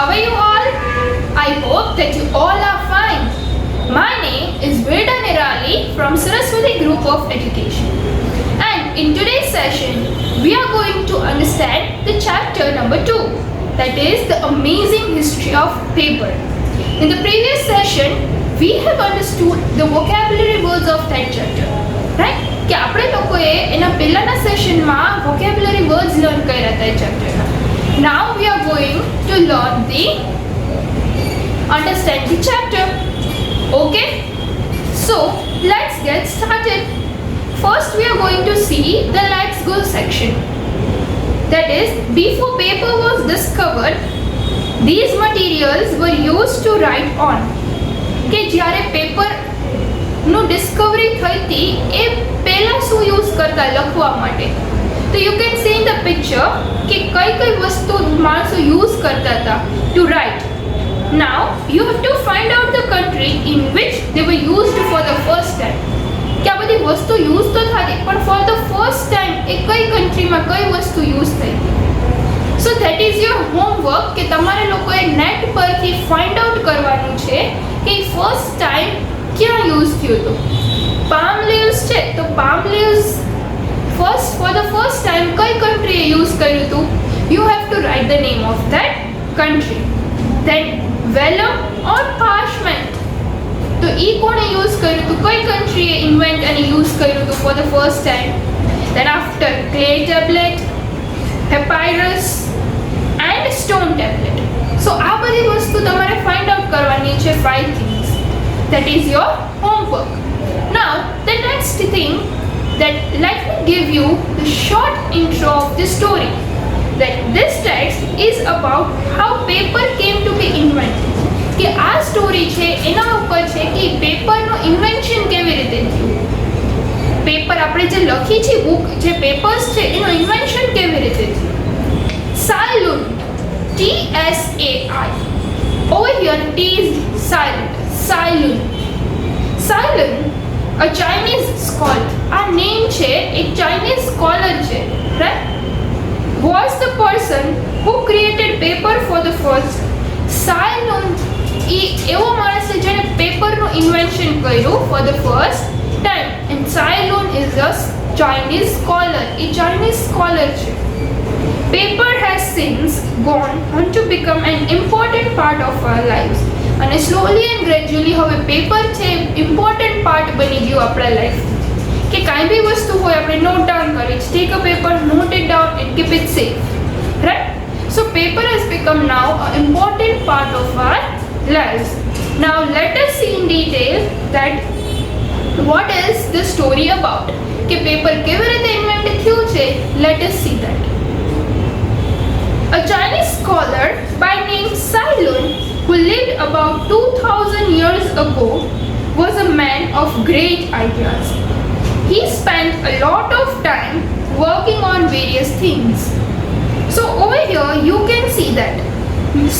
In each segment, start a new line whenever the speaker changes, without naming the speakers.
How are you all? I hope that you all are fine. My name is Veda Nirali from Saraswati Group of Education. And in today's session, we are going to understand the chapter number 2, that is the amazing history of paper. In the previous session, we have understood the vocabulary words of that chapter, right? કે આપણે લોકોએ એના પહેલાના સેશનમાં vocabulary words learn કર્યા હતા એ ચેપ્ટરના. Now we are going to learn the understand the chapter. Okay? So let's get started. First we are going to see the let's go section. That is, before paper was discovered, these materials were used to write on. કે જ્યારે પેપરનું Discovery થઈ હતી એ પહેલાં શું use કરતા લખવા માટે. તો you can see in the picture કે કઈ કઈ વસ્તુ માણસો યુઝ કરતા હતા to write. Now you have to find out the country in which they were used for the first time. કે આ બધી વસ્તુ યુઝ તો થતી પણ ફોર ધ ફર્સ્ટ ટાઈમ એ કઈ કન્ટ્રીમાં કઈ વસ્તુ યુઝ થઈ. So that is your homework કે તમારે લોકોએ નેટ પરથી ફાઇન્ડ આઉટ કરવાનું છે કે ફર્સ્ટ ટાઈમ ક્યાં યુઝ થયું હતું. પામ લીવ્સ છે તો palm leaves first for the first time કઈ કન્ટ્રીએ યુઝ કર્યું હતું. You have to write the name of that country. Then vellum or parchment, તો એ કોણે યુઝ કર્યું હતું, કઈ કન્ટ્રીએ ઇન્વેન્ટ અને યુઝ કર્યું હતું for the first time. Then after clay tablet, papyrus and stone tablet. So આ બધી વસ્તુ તમારે ફાઇન્ડ આઉટ કરવાની છે 5 things. That is your homework. Now the next thing, that let me give you the short intro of the story. That this text is about how paper came to be invented. કે આ story છે એના ઉપર છે કે પેપરનું invention કેવી રીતે થયું. પેપર આપણે જે લખી છે બુક જે પેપર્સ છે એનું ઇન્વેન્શન કેવી રીતે થયું. સાયલુન, TSAI. Over here T is silent. Sailun. Sailun, a Chinese scholar. Our name છે એક Chinese scholar છે, right? Was the person who created paper for the first. Sailun એ એવો માણસ છે જેણે પેપરનું ઇન્વેન્શન કર્યું for the first time. And Sailun is a Chinese scholar. A Chinese scholar છે. Paper has since gone on to become an important part of our lives. અને slowly and gradually હવે paper છે important part બની ગયું આપણા life. કે કાંઈ બી વસ્તુ હોય આપણે નોટ ડાઉન કરી, take a paper, note it down and keep it safe, right. So paper has become now a important part of our lives. Now let us see in detail that what is the story about. કે paper કેવી રીતે invent થયું છે, let us see that. A Chinese scholar by name Sailun, who lived about 2000 years ago, was a man of great ideas. He spent a lot of time working on various things. So over here you can see that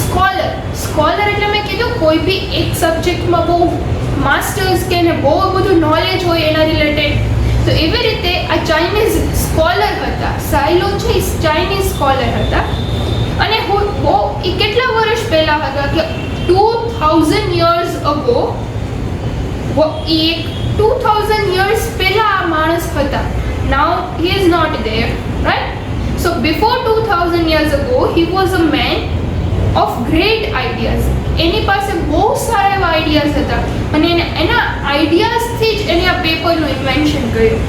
scholar એટલે મેં કીધું કોઈ બી એક સબ્જેક્ટમાં બહુ masters કે ને બહુ બધું નોલેજ હોય એના રિલેટેડ. તો એવી રીતે આ ચાઇનીઝ સ્કોલર હતા. સાયલુન છે એ ચાઇનીઝ સ્કોલર હતા. અને એ કેટલા વર્ષ પહેલા હતા કે 2000 years ago, એ 2000 years પહેલા આ માણસ હતા. Now he is not there, right? So before 2000 years ago he was a man of great ideas. એની પાસે બહુ સારા એવા આઈડિયાઝ હતા અને એના આઈડિયાઝથી જ એને આ પેપરનું ઇન્વેન્શન કર્યું.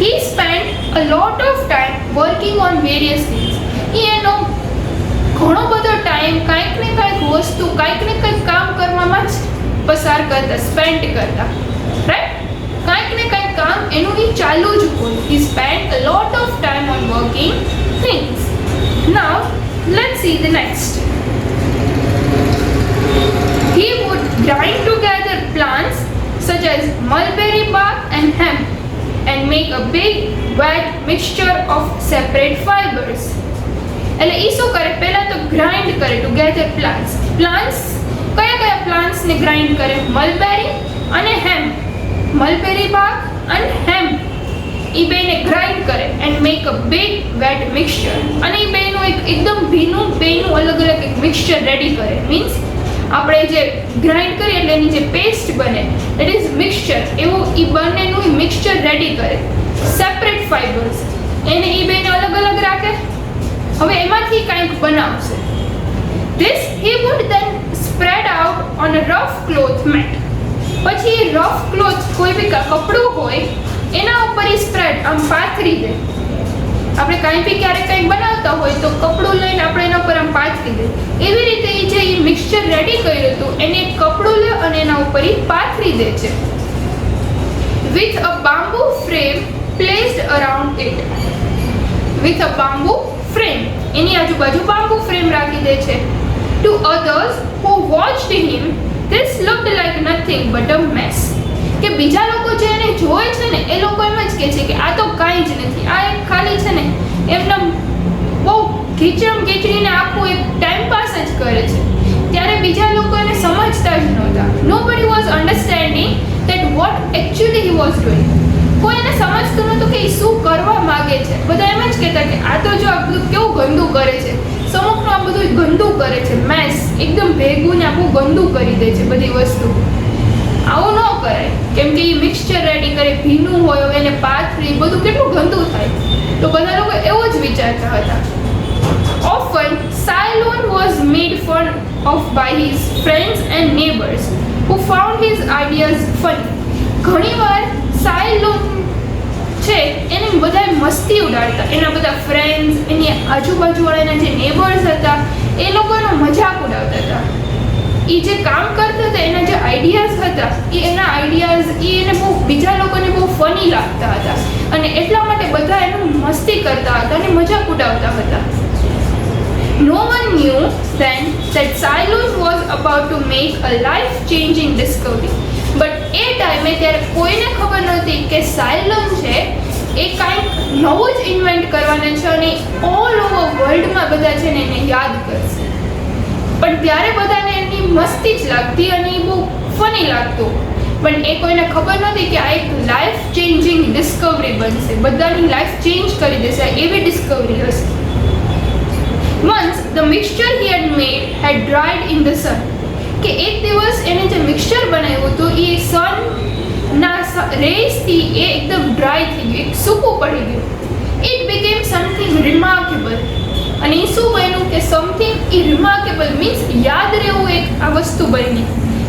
He spent a lot of time working on various things. એનો ઘણો બધો ટાઈમ કાંઈક ને કાંઈક વસ્તુ કાંઈક ને કંઈક કામ કરવામાં જ પસાર કરતા, સ્પેન્ડ કરતા, રાઈટ. કાંઈક ને કાંઈક કામ એનું એ ચાલુ જ હોય. He spent a lot of time on working things. Now let's see the next. He would grind together plants such as mulberry bark and hemp and make a big wet mixture of separate fibers. એટલે એ શું કરે, પહેલા તો grind કરે together plants. કયા કયા પ્લાન્ટ્સને grind કરે, મલબેરી અને હેમ્પ. મલબેરી બાગ અને હેમ્પ એ બેને ગ્રાઇન્ડ કરે and make a big wet mixture. અને એ બેનું એકદમ ભીનું બેનું અલગ અલગ એક મિક્સચર રેડી કરે. મીન્સ આપણે જે ગ્રાઇન્ડ કરીએ એટલે એની જે પેસ્ટ બને દેટ ઇઝ મિક્સચર, એવું એ બંનેનું મિક્સચર રેડી કરે. સેપરેટ ફાઇબર્સ એને એ બેને અલગ અલગ રાખે. હવે એમાંથી કંઈક બનાવશે. This he would then spread out on a rough cloth mat. પછી એ રફ ક્લોથ કોઈ બી કપડું હોય એના ઉપર એ સ્પ્રેડ આમ પાથરી દે. આપણે કાંઈ બી ક્યારેક કંઈક બનાવતા હોય તો કપડું લઈને આપણે એના ઉપર આમ પાથરી દે. એવી રીતે એ જે મિક્સચર રેડી કર્યું હતું એને એક કપડું લે અને એના ઉપર એ પાથરી દે છે. With a bamboo frame placed around it. With a bamboo frame, એની આજુબાજુ બાંબુ ફ્રેમ રાખી દે છે. To others who watched him, this looked like nothing but a mess. કે બીજા લોકો જે એને જોવે છે ને એ લોકો એમ જ કહે છે કે આ તો કાંઈ જ નથી, આ એક ખાલી છે ને એમને બહુ ખીચડીને આખું એક ટાઈમ પાસ જ કરે છે. ત્યારે બીજા લોકો એને સમજતા જ નહોતા. Nobody was understanding that what actually he was doing. કોઈ એને સમજતું નહોતું કે એ શું કરવા માંગે છે. બધા એમ જ કહેતા કે આ તો જો આ બધું કેવું ગંદુ કરે છે, સમુખનું આ બધું ગંદુ કરે છે, મેસ એકદમ ભેગું ને આખું ગંદુ કરી દે છે બધી વસ્તુ. આવું ન કરાય કેમ કે એ મિક્સચર રેડી કરે, ભીનું હોય એને પાથરી બધું કેટલું ગંદુ થાય. તો બધા લોકો એવો જ વિચારતા હતા. Often Cylon was made fun of by his friends and neighbors who found his ideas funny. ઘણીવાર સાયલોન છે એને બધા મસ્તી ઉડાડતા. એના બધા ફ્રેન્ડ્સ, એની આજુબાજુવાળાના જે નેબર્સ હતા એ લોકોનો મજાક ઉડાવતા હતા. એ જે કામ કરતા હતા એના જે આઈડિયાઝ હતા એના આઈડિયાઝ એને બહુ બીજા લોકોને બહુ ફની લાગતા હતા અને એટલા માટે બધા એનું મસ્તી કરતા હતા અને મજાક ઉડાવતા હતા. No one knew then that Cylon was about to make a life-changing discovery. But એ ટાઈમે ત્યારે કોઈને ખબર નહોતી કે સાયલોન છે એ કાંઈક નવું જ ઇન્વેન્ટ કરવાના છે અને ઓલ ઓવર વર્લ્ડમાં બધા છે ને એને યાદ કરશે. પણ ત્યારે બધાને એની મસ્તી જ લાગતી અને એ બહુ ફની લાગતું. પણ એ કોઈને ખબર નહોતી કે આ એક લાઈફ ચેન્જિંગ ડિસ્કવરી બનશે, બધાની લાઈફ ચેન્જ કરી દેશે, એવી ડિસ્કવરી હશે. Once the mixture he had made had dried in the sun. કે એક દિવસ એને જે મિક્સચર બનાવ્યું હતું એ સનના રેસથી એ એકદમ ડ્રાય થઈ ગયું, એક સૂકું પડી ગયું. It became something remarkable. અને એ શું બન્યું કે સમથિંગ એ રિમાર્કેબલ મીન્સ યાદ રહેવું એક આ વસ્તુ બની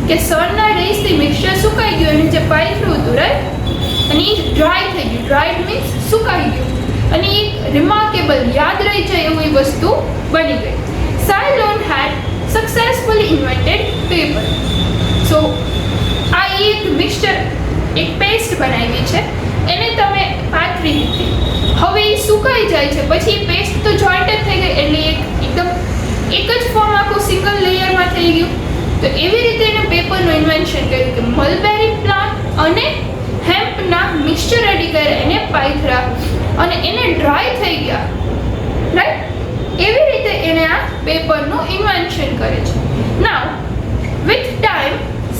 કે સનના રેસથી મિક્સચર સુકાઈ ગયું એને જે પાથર્યું હતું રાઈટ અને એ ડ્રાય થઈ ગયું. ડ્રાઈડ મીન્સ સુકાઈ ગયું અને એક રિમાર્કેબલ યાદ રહી જાય એવું એ વસ્તુ બની ગઈ. Cylon had successfully invented paper. So આ એક મિક્સચર એક પેસ્ટ બનાવી છે એને તમે પાથરી દીધી. હવે એ સુકાઈ જાય છે પછી એ પેસ્ટ તો જોઈન્ટ જ થઈ ગઈ એટલે એકદમ એક જ ફોર્મ આખું સિંગલ લેયરમાં થઈ ગયું. તો એવી રીતે એને પેપરનું ઇન્વેન્શન કર્યું કે મલબેરી પ્લાન્ટ અને હેમ્પના મિક્સચર રેડી કર્યા, એને પાથરા અને એને ડ્રાય થઈ ગયા રાઈટ. એવી રીતે એને આ પેપરનું ઇન્વેન્શન કરે છે. Now with time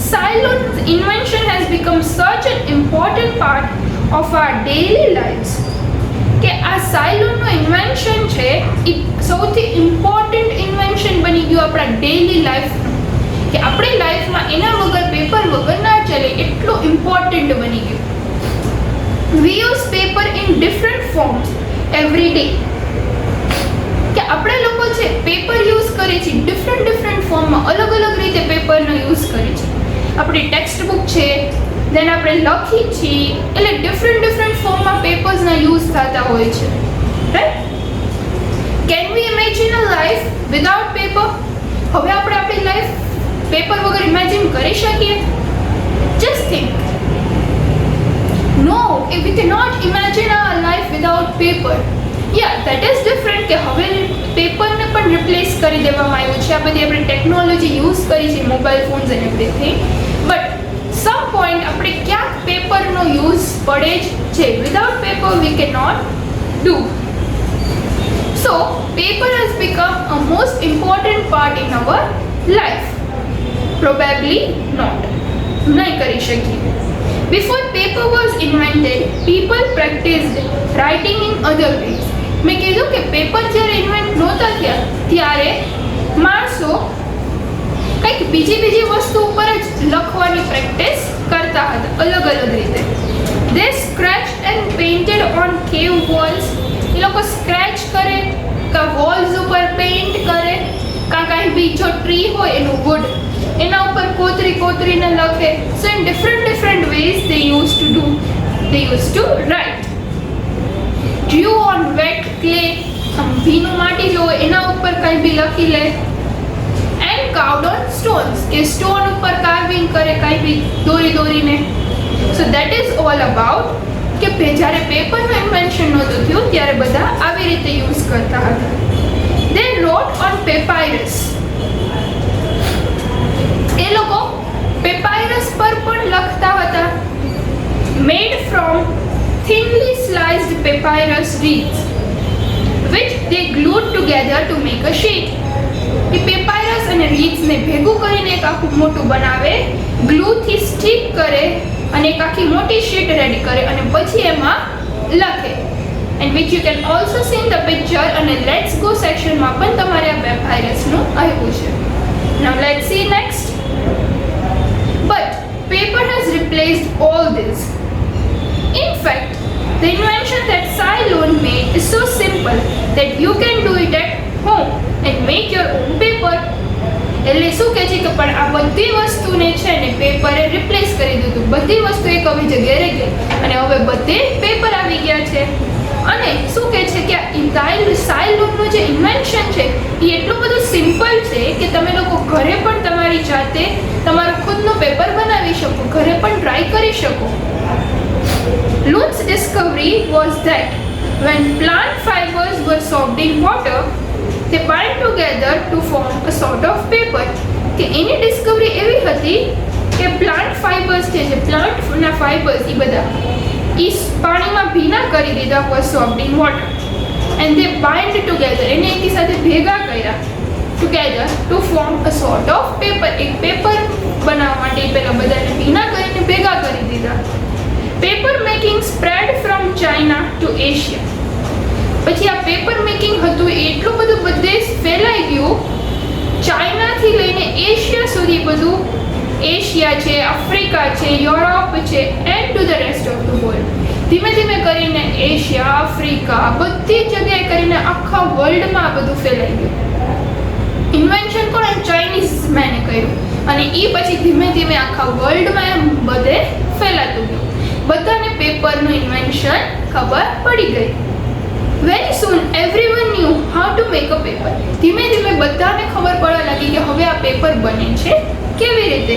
Cylon's invention has become such an important part of our daily lives કે આ સાયલોનનું ઇન્વેન્શન છે એ સૌથી ઇમ્પોર્ટન્ટ ઇન્વેન્શન બની ગયું આપણા ડેઈલી લાઈફનું કે આપણી લાઈફમાં એના વગર પેપર વગર ના ચાલે એટલું ઇમ્પોર્ટન્ટ બની ગયું. We use paper in different forms every day. કે આપણે લોકો છે પેપર યુઝ કરીએ છીએ ડિફરન્ટ ફોર્મમાં, અલગ અલગ રીતે પેપરનો યુઝ કરીએ છીએ. આપણી ટેક્સ્ટ બુક છે દેન આપણે લખી છીએ એટલે ડિફરન્ટ ફોર્મમાં પેપર્સના યુઝ થતા હોય છે right. Can we imagine a life without paper? હવે આપણે આપણી લાઈફ પેપર વગર ઇમેજિન કરી શકીએ? Just think. No, we cannot imagine our life without paper. Yeah, that is different કે હવે પેપરને પણ રિપ્લેસ કરી દેવામાં આવ્યું છે. આ બધી આપણે ટેકનોલોજી યુઝ કરી છે, mobile phones and everything. But some point આપણે ક્યાંક પેપરનો યુઝ પડે જ છે. Without paper we can not do. So paper has become a most important part in our life. Probably not, નહીં કરી શકીએ. Before paper was invented, people practiced writing in other ways. મેં કીધું કે પેપર જ્યારે ઇન્વેન્ટ નહોતા થયા ત્યારે માણસો કંઈક બીજી વસ્તુ ઉપર જ લખવાની પ્રેક્ટિસ કરતા હતા અલગ રીતે. They scratched and painted on cave walls. એ લોકો સ્ક્રેચ કરે કા વોલ્સ ઉપર પેઇન્ટ કરે કા કાંઈ બી જો ટ્રી હોય એનું વુડ એના ઉપર કોતરીને લખે. So in different ways they used to write. Drew on wet clay. ભીનું માટી જો હોય એના ઉપર કંઈ બી લખી લે. And carved on stones. કે સ્ટોન ઉપર કાર્વિંગ કરે કાંઈ બી દોરીને. So that is all about કે જ્યારે પેપરનું ઇન્વેન્શન નહોતું થયું ત્યારે બધા આવી રીતે યુઝ કરતા હતા. They wrote on papyrus. એ લોકો પેપાયરસ પર પણ લખતા હતા. Made from thinly sliced papyrus reeds which they glued together to make a sheet. એ પેપાયરસ અને રીડ્સને ભેગું કરીને એક આખું મોટું બનાવે, ગ્લુથી સ્ટીક કરે અને એક આખી મોટી શીટ રેડી કરે અને પછી એમાં લખે. And which you can also see in the picture અને let's go સેક્શનમાં પણ તમારે આ પેપાયરસનું આવ્યું છે. Now let's see next. But paper has replaced all this. In fact, the invention that Ceylon made is so simple that you can do it at home and make your own paper. એટલે શું કહે છે કે પણ આ બધી વસ્તુને છે ને પેપરે રિપ્લેસ કરી દીધું. બધી વસ્તુ એક હવે જગ્યાએ રહી ગઈ અને હવે બધે પેપર આવી ગયા છે. અને શું કહે છે કે સાયલોનનું જે ઇન્વેન્શન છે એ એટલું બધું સિમ્પલ છે કે તમે લોકો ઘરે પણ તમારી જાતે તમારું ખુદનું પેપર બનાવી શકો, ઘરે પણ ટ્રાય કરી શકો. Loon's discovery was that when plant fibers were soaked in water, they bind together to form a sort of paper. કે એની ડિસ્કવરી એવી હતી કે પ્લાન્ટ ફાઇબર્સ છે જે પ્લાન્ટના ફાઇબર્સ એ બધા એ પાણીમાં ભીના કરી દીધા was soaked in water and they bind together એને એકી સાથે ભેગા કર્યા together to form a sort of paper. એક પેપર બનાવવા માટે પહેલા બધાને ભીના કરીને ભેગા કરી દીધા. Paper making spread from China to Asia. પછી આ પેપર મેકિંગ હતું એટલું બધું બધે ફેલાઈ ગયું ચાઇનાથી લઈને એશિયા સુધી. બધું એશિયા છે, આફ્રિકા છે, યુરોપ છે and to the rest of the world. ધીમે ધીમે કરીને એશિયા, આફ્રિકા બધી જગ્યાએ કરીને આખા વર્લ્ડમાં આ બધું ફેલાઈ ગયું. ઇન્વેન્શન કોણે? ચાઇનીઝ મેને કર્યું અને એ પછી ધીમે ધીમે આખા વર્લ્ડમાં એમ બધે ફેલાતું ગયું. બધાને પેપરનું ઇન્વેન્શન ખબર પડી ગઈ. Very soon everyone knew how to make a paper. ધીમે ધીમે બધાને ખબર પડવા લાગી કે હવે આ પેપર બને છે કેવી રીતે.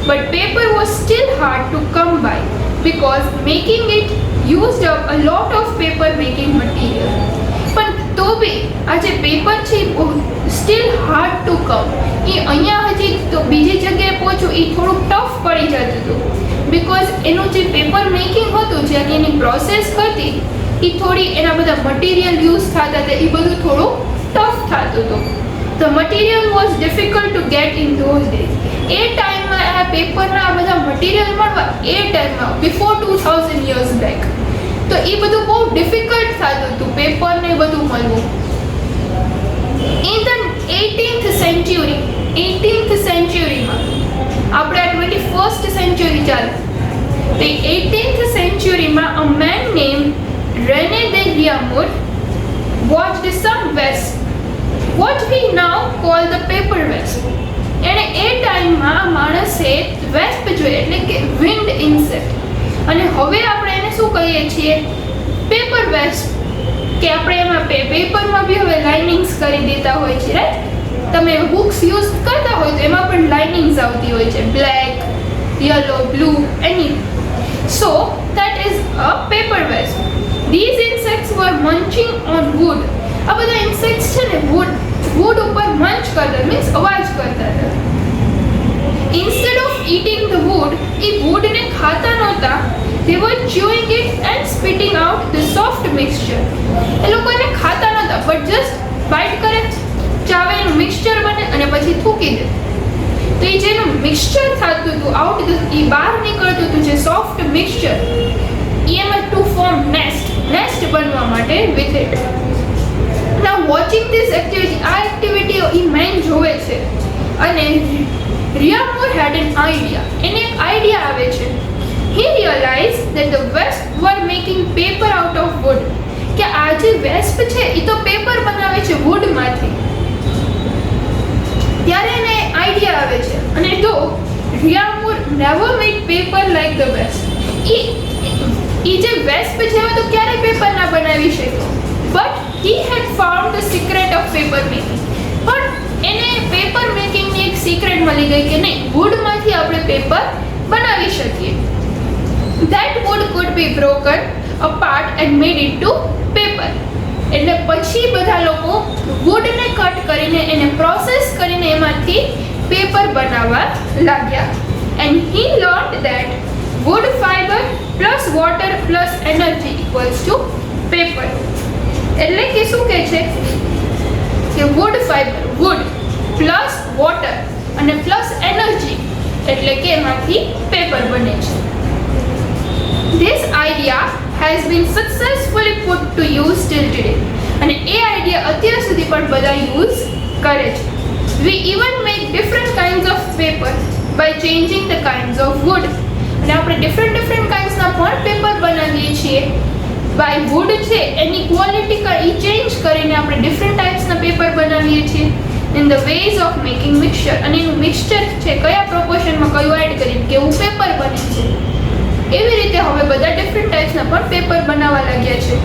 But paper was still hard to come by because making it used up a lot of paper making material. પણ તો બી આ જે પેપર છે સ્ટીલ હાર્ડ ટુ કમ. એ અહીંયા હજી તો બીજી જગ્યાએ પહોંચવું એ થોડુંક ટફ પડી જતું હતું બિકોઝ એનું જે પેપર મેકિંગ હતું જે એની પ્રોસેસ હતી એ થોડી એના બધા મટીરિયલ યુઝ થતા હતા એ બધું થોડું ટફ થતું હતું. The material was difficult to get in those days. એ ટાઈમમાં આ પેપરના આ બધા મટીરિયલ મળવા એ ટાઈમમાં બિફોર 2000 years back તો એ બધું બહુ ડિફિકલ્ટ થતું હતું પેપરને બધું મળવું. In the 18th centuryમાં આપણે આ 21st century ચાલે તો 18th centuryમાં a man named René de Reaumur watched some wasp, what we now call the paper wasp. એને એ ટાઈમમાં માણસે વેસ્પ જોઈએ એટલે કે વિન્ડ ઇન્સેક્ટ અને હવે આપણે એને શું કહીએ છીએ પેપર વેસ્પ કે આપણે એમાં પેપરમાં બી હવે લાઇનિંગ્સ કરી દેતા હોય છે રાઈટ. તમે બુક્સ યુઝ કરતા હોય તો એમાં પણ લાઇનિંગ્સ આવતી હોય છે black, yellow, blue any. So that is a paper wasp. These insects were munching on wood. આ બધા ઇન્સેક્ટ્સ છે ને wood ઉપર મંચ કરતા મીન્સ અવાજ કરતા હતા. Instead of eating the wood, એ woodને ખાતા નહોતા. They were chewing it and spitting out the soft mixture. એ લોકો એને ખાતા નહોતા but just bite કરે, ચાવે એનું મિક્સચર બને અને પછી થૂકી દે. તો એ જેનું મિક્સચર થતું હતું આઉટ એ બહાર નીકળતું હતું જે સોફ્ટ મિક્સચર એમાં ટુ ફોર્મ નેસ્ટ બનવા માટે with it. Now watching this activity, આ એક્ટિવિટી એ મેન જોવે છે અને રિયા મોર હેડ એન આઈડિયા, એને એક આઈડિયા આવે છે. He realized that the wasps were making paper out of wood. કે આ જે વેસ્પ છે એ તો પેપર બનાવે છે વુડમાંથી. ત્યારે એને આઈડિયા આવે છે અને તો Reaumur never made paper like the wasp. એ જે વેસ્પ છે તો ક્યારેય પેપર ના બનાવી શક્યો. But he had found the secret of paper making. પણ એને પેપર મેકિંગની એક સિક્રેટ મળી ગઈ કે નહીં, વુડમાંથી આપણે પેપર બનાવી શકીએ. That wood could be broken apart and made into paper. એટલે પછી બધા લોકો વુડને કટ કરીને એને પ્રોસેસ કરીને એમાંથી પેપર બનાવવા લાગ્યા. And he learned that wood fiber plus water plus energy equals to paper. એટલે કે શું કહે છે કે wood fiber, wood plus water અને plus energy એટલે કે એમાંથી પેપર બને છે. This idea has been successfully put to use till today. અને એ આઈડિયા અત્યાર સુધી પણ બધા યુઝ કરે છે. We even make different kinds of paper by changing the kinds of wood. અને આપણે different kindsના પણ પેપર બનાવીએ છીએ. by wood છે એની ક્વોલિટી ચેન્જ કરીને આપણે different typesના પેપર બનાવીએ છીએ. in the ways of making mixture, અને એનું મિક્સચર છે કયા પ્રોપોર્શનમાં કયું એડ કરીને કેવું પેપર બને છે. એવી રીતે હવે બધા ડિફરન્ટ ટાઈપ્સના પણ પેપર બનાવવા લાગ્યા છે.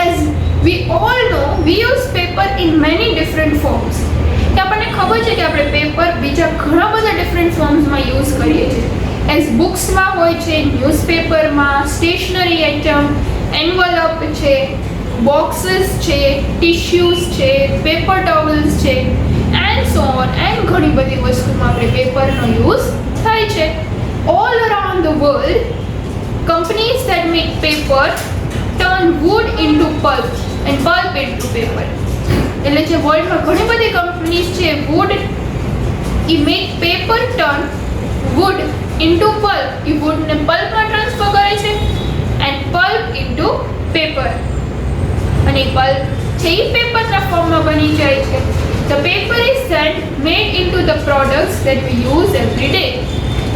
As we all know V use paper in many different forms. કે આપણને ખબર છે કે આપણે પેપર બીજા ઘણા બધા ડિફરન્ટ ફોર્મ્સમાં યુઝ કરીએ છીએ. એઝ બુક્સમાં હોય છે, ન્યૂઝપેપરમાં, સ્ટેશનરી આઇટમ, એન્વલપ છે, બોક્સીસ છે, ટિશ્યુઝ છે, પેપર ટોવલ્સ છે એન્ડ સો ઓન. એન્ડ ઘણી બધી વસ્તુમાં આપણે પેપરનો યુઝ થાય છે. All around the world, companies that make paper turn wood into pulp and pulp into paper. એટલે જે વર્લ્ડમાં ઘણી બધી કંપનીઝ છે wood એ make paper turn wood into pulp, એ woodને પલ્પમાં ટ્રાન્સફર કરે છે and pulp into paper. અને પલ્પ છે એ પેપરના ફોર્મમાં બની જાય છે. The paper is then made into the products that we use every day.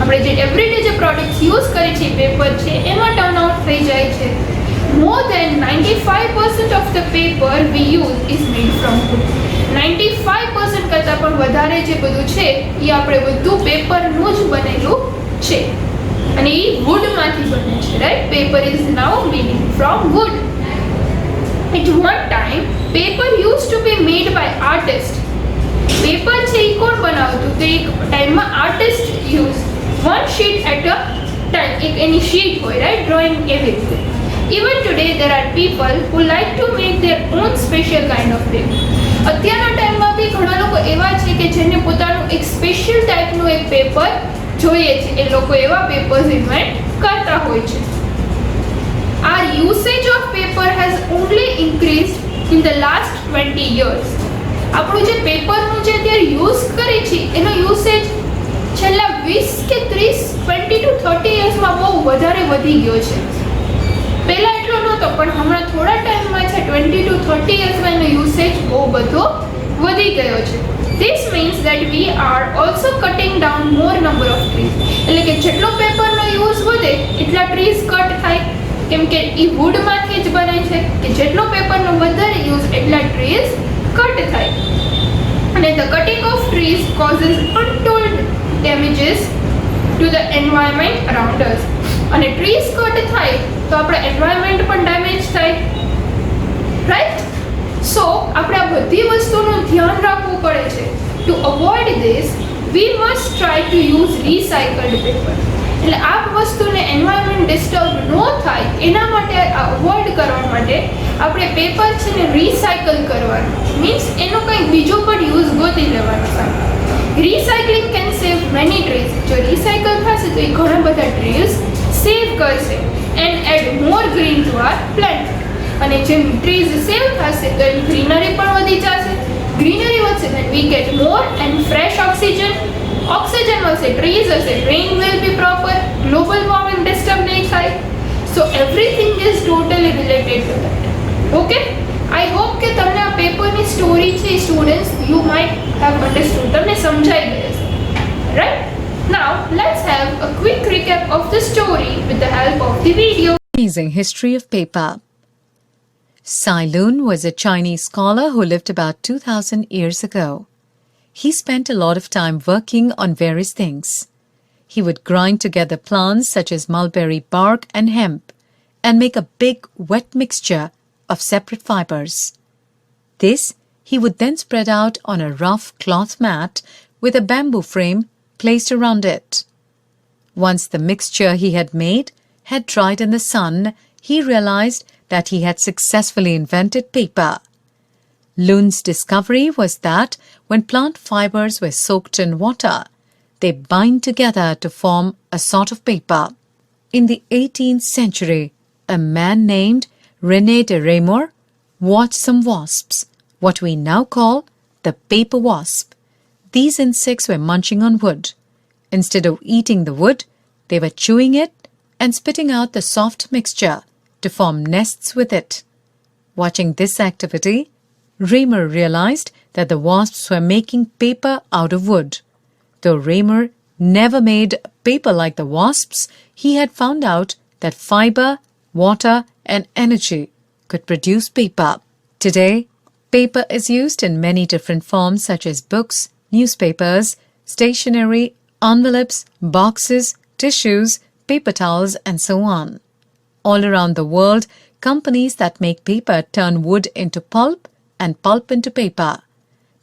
આપણે જે એવરીડે જે પ્રોડક્ટ્સ યુઝ કરીએ છીએ પેપર છે એમાં ટર્ન આઉટ થઈ જાય છે. More than 95% of the paper we use is made from wood. 95% કરતાં પણ વધારે જે બધું છે એ આપણે બધું પેપરનું જ બનેલું છે અને એ વુડમાંથી બને છે, right. Paper is now made from wood. At one time paper use to be made by artist. Paper છે એ કોણ બનાવતું તો એક ટાઈમમાં artist use one sheet at a time. એક એની શીટ હોય, રાઈટ, ડ્રોઈંગ એવી રીતે. Even today there are people who like to make their own special kind of paper. અત્યારના ટાઈમમાં બી ઘણા લોકો એવા છે કે જેને પોતાનું એક સ્પેશિયલ ટાઈપનું એક પેપર જોઈએ છે. એ લોકો એવા પેપર્સ ઇન્વેન્ટ કરતા હોય છે. Our usage of paper has only increased in the last 20 years. આપણું જે પેપરનું જે અત્યારે યુઝ કરે છે એનો યુસેજ છેલ્લા 20 કે 30 20 to 30 યર્સમાં બહુ વધારે વધી ગયો છે. પહેલાં એટલો નહોતો પણ હમણાં થોડા ટાઈમમાં છે 20 to 30 યર્સમાં એનો યુસેજ બહુ બધો વધી ગયો છે. This means that we are also cutting down more number of trees. એટલે કે જેટલો પેપરનો યુઝ વધે એટલા ટ્રીઝ કટ થાય, કેમ કે એ વુડમાંથી જ બને છે કે જેટલો પેપરનો વધારે યુઝ એટલા ટ્રીઝ કટ થાય. અને the cutting of trees causes untold damages to the environment around us. અને ટ્રીઝ કટ થાય તો આપણા એન્વાયરમેન્ટ પણ ડેમેજ થાય, રાઈટ. સો આપણે આ બધી વસ્તુનું ધ્યાન રાખવું પડે છે. To avoid this we must try to use recycled paper. એટલે આ વસ્તુને એન્વાયરમેન્ટ ડિસ્ટર્બ ન થાય એના માટે અવોઇડ કરવા માટે આપણે પેપર છે ને રિસાયકલ કરવાનું, મીન્સ એનો કંઈક બીજો પણ યુઝ ગોતી લેવાનો સામે. Recycling can save many trees. જો રિસાયકલ થશે તો એ ઘણા બધા ટ્રીઝ સેવ કરશે and add more green to our plant. અને જેમ ટ્રીઝ સેવ થશે તો એની ગ્રીનરી પણ વધી જશે. ગ્રીનરી વધશે then we get more and fresh oxygen. Oxygen હશે, ટ્રીઝ હશે, rain will be proper, global warming disturb નહીં થાય. સો everything is totally related to that. Okay, I hope કે તમને આ પેપરની સ્ટોરી છે students you might have understood, તમને સમજાઈ ગઈ હશે, right? Now let's have a quick recap of the story with the help of the video.
Amazing history of paper. Cai Lun was a Chinese scholar who lived about 2000 years ago. He spent a lot of time working on various things. He would grind together plants such as mulberry bark and hemp and make a big wet mixture of separate fibers. This he would then spread out on a rough cloth mat with a bamboo frame placed around it. Once the mixture he had made had dried in the sun, he realized that he had successfully invented paper. Lun's discovery was that when plant fibers were soaked in water, they bind together to form a sort of paper. In the 18th century, a man named René de Rémor watched some wasps, what we now call the paper wasp. These insects were munching on wood. Instead of eating the wood, they were chewing it and spitting out the soft mixture to form nests with it. Watching this activity, Rémor realized that the wasps were making paper out of wood. Though Rémor never made paper like the wasps, he had found out that fiber, water, and energy could produce paper. Today, paper is used in many different forms such as books, newspapers, stationery, envelopes, boxes, tissues, paper towels, and so on. All around the world, companies that make paper turn wood into pulp and pulp into paper.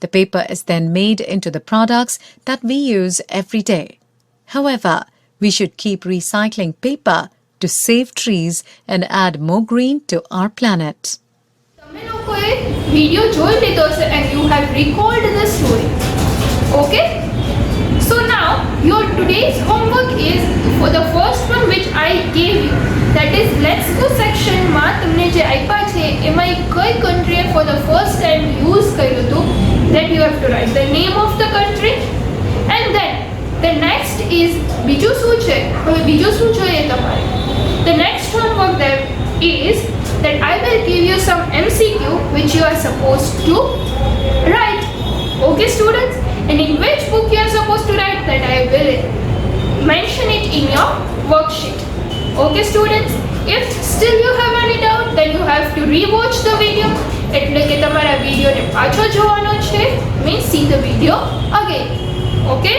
The paper is then made into the products that we use every day. However, we should keep recycling paper to save trees and add more green to our planet.
તમે લોકોએ video જોઈ લીધો છે and you have recalled the story. Okay? So now your today's homework is for the first one which I gave you. That is let's go section માં તમને જે આપ્યા છે એમાં કઈ country for the first time use કર્યું હતું, that you have to write the name of the country. And then the next is બીજું શું છે, હવે બીજું શું જોઈએ તમારે? The next homework there is that I will give you some MCQ which you are supposed to write. Okay students? And in which book you are supposed to write, that I will mention it in your worksheet. Okay students? If still you have any doubt, then you have to rewatch the video. એટલે કે તમારા વિડિયોને પાછો જોવાનો છે, means see the video again. Okay?